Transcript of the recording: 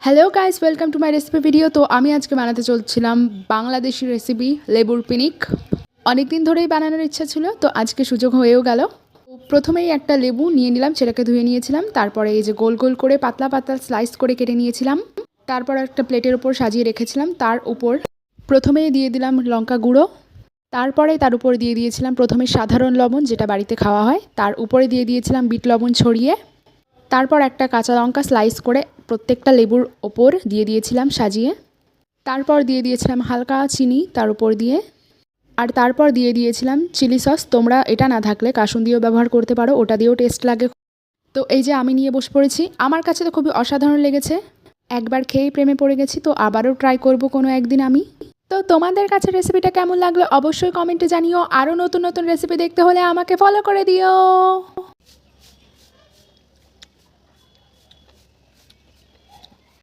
Hello guys, welcome to my recipe video. তো আমি আজকে বানাতে চলছিলাম বাংলাদেশি রেসিপি লেবুর পিনিক। অনেক দিন ধরেই বানানোর ইচ্ছা ছিল, তো আজকে সুযোগ হয়েও গেল। প্রথমেই একটা লেবু নিয়ে নিলাম, সেটাকে ধুয়ে নিয়েছিলাম। তারপরে এই যে গোল গোল করে পাতলা পাতলা স্লাইস করে কেটে নিয়েছিলাম। তারপর একটা প্লেটের ওপর সাজিয়ে রেখেছিলাম। তার উপর প্রথমেই দিয়ে দিলাম লঙ্কা গুঁড়ো। তারপরে তার উপর দিয়ে দিয়েছিলাম প্রথমে সাধারণ লবণ, যেটা বাড়িতে খাওয়া হয়। তার উপরে দিয়ে দিয়েছিলাম বিট লবণ ছড়িয়ে। তারপর একটা কাঁচা লঙ্কা স্লাইস করে প্রত্যেকটা লেবুর ওপর দিয়ে দিয়েছিলাম সাজিয়ে। তারপর দিয়ে দিয়েছিলাম হালকা চিনি তার উপর দিয়ে। আর তারপর দিয়ে দিয়েছিলাম চিলি সস। তোমরা এটা না থাকলে কাসুন্দিও ব্যবহার করতে পারো, ওটা দিয়েও টেস্ট লাগে। তো এই যে আমি নিয়ে বসে পড়েছি। আমার কাছে তো খুবই অসাধারণ লেগেছে, একবার খেয়েই প্রেমে পড়ে গেছি। তো আবারও ট্রাই করব কোনো একদিন আমি। তো তোমাদের কাছে রেসিপিটা কেমন লাগলো অবশ্যই কমেন্টে জানিও। আরও নতুন নতুন রেসিপি দেখতে হলে আমাকে ফলো করে দিও।